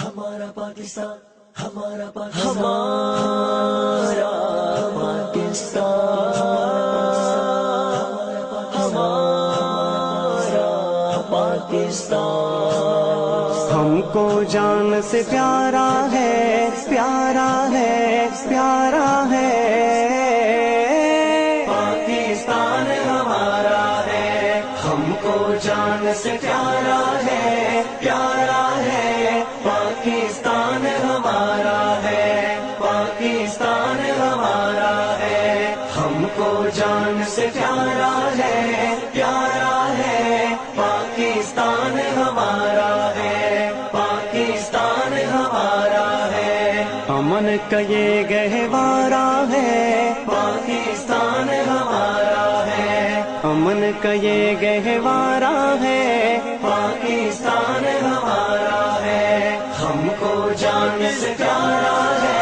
ہمارا پاکستان، ہمارا پاکستان، ہمارا پاکستان، ہمارا پاکستان ہم کو جان سے پیارا ہے، پیارا ہے، پیارا ہے۔ پاکستان ہمارا ہے، ہم کو جان سے پیارا ہے، پیارا ہے۔ پاکستان ہمارا ہے، پاکستان ہمارا ہے، ہم کو جان سے پیارا ہے، پیارا ہے۔ پاکستان ہمارا ہے، پاکستان ہمارا ہے، امن کا یہ گہوارہ ہے، پاکستان ہمارا ہے، امن کا یہ گہوارہ ہے۔ پاکستان ہمارا ہے، ہم کو جان سے پیارا ہے،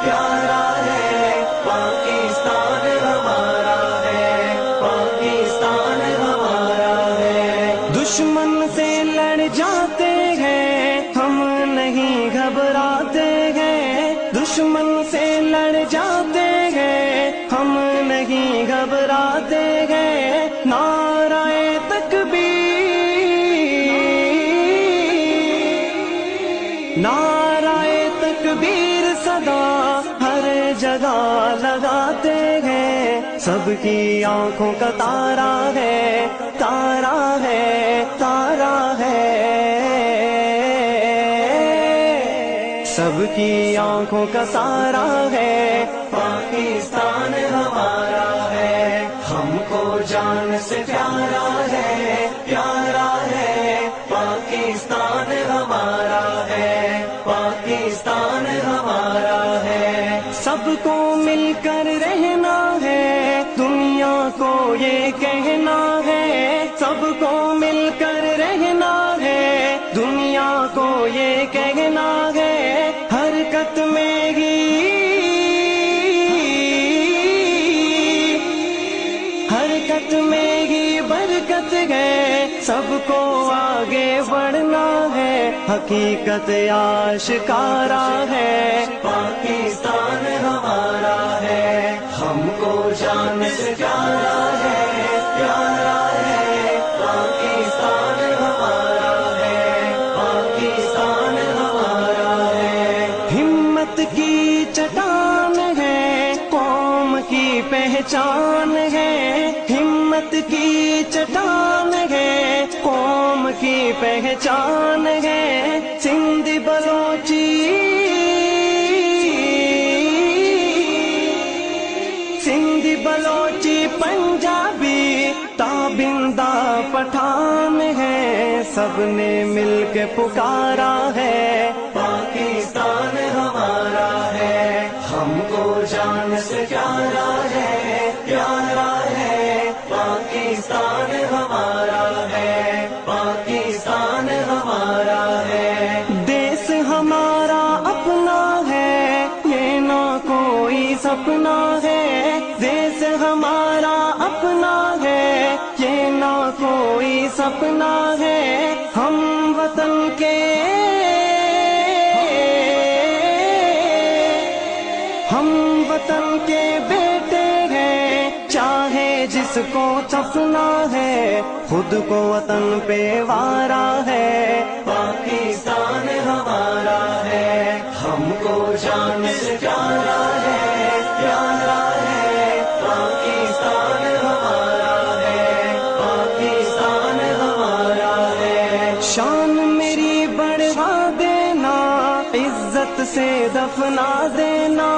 پیارا ہے۔ پاکستان ہمارا ہے، پاکستان ہمارا ہے۔ دشمن سے لڑ جاتے ہیں، ہم نہیں گھبراتے ہیں، دشمن سے لڑ جاتے ہیں، ہم نہیں گھبراتے ہیں۔ نعرہ تکبیر، نعرہ تکبیر صدا ہر جگہ لگاتے ہیں۔ سب کی آنکھوں کا تارا ہے، تارا ہے، تارا ہے۔ سب کی آنکھوں کا تارا ہے، پاکستان ہمارا ہے، ہم کو جان سے پیارا ہے، پیارا ہے۔ پاکستان ہمارا ہے، پاکستان ہمارا ہے۔ سب کو مل کر رہنا ہے، دنیا کو یہ کہنا ہے۔ سب کو مل کر رہنا ہے، دنیا کو یہ کہنا ہے۔ حرکت میں ہی، حرکت میں ہی برکت ہے، سب کو آگے بڑھنا ہے۔ حقیقت آشکارا ہے، پاکستان ہمارا ہے، ہم کو جان سے پیارا ہے، پیارا ہے۔ پاکستان ہمارا ہے، پاکستان ہمارا ہے۔ ہمت کی چٹان ہے، قوم کی پہچان ہے۔ ہمت کی چٹان ہے، قوم کی پہچان ہے۔ سندھ بلوچی، سندھ بلوچی پنجابی تابندہ پٹھان ہے، سب نے مل کے پکارا ہے۔ پاکستان ہمارا ہے، ہم کو جان سے پیارا ہے، پیارا ہے۔ پاکستان ہمارا ہے، پاکستان ہمارا ہے۔ دیس ہمارا اپنا ہے، یہ نہ کوئی سپنا ہے۔ دیس ہمارا اپنا ہے، یہ نہ کوئی سپنا ہے۔ ہم وطن کے، ہم وطن کے بیٹے ہیں، چاہے جس کو چفنا ہے، خود کو وطن پہ وارا ہے۔ پاکستان ہمارا ہے، ہم کو جان سے پیارا ہے، پیارا ہے۔ پاکستان ہمارا ہے، پاکستان ہمارا ہے۔ شان میری بڑھا دینا، عزت سے دفنا دینا،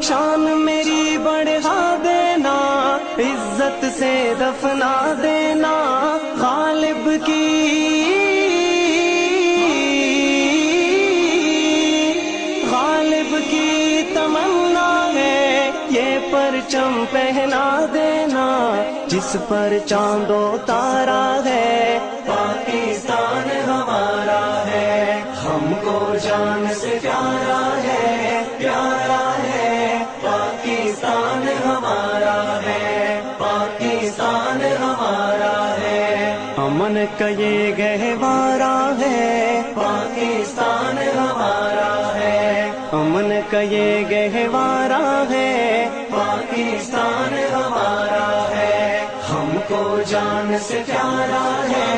شان میری بڑھا دینا، عزت سے دفنا دینا۔ غالب کی، غالب کی تمنا ہے، یہ پرچم پہنا دینا، جس پر چاند و تارا ہے۔ پاکستان ہمارا ہے، ہم کو جان سے پیارا ہے، پیارا ہے۔ پاکستان ہمارا ہے، پاکستان ہمارا ہے۔ امن کا یہ گہوارہ ہے، پاکستان ہمارا کا یہ گہوارہ ہے، پاکستان ہمارا ہے، ہم کو جان سے پیارا ہے،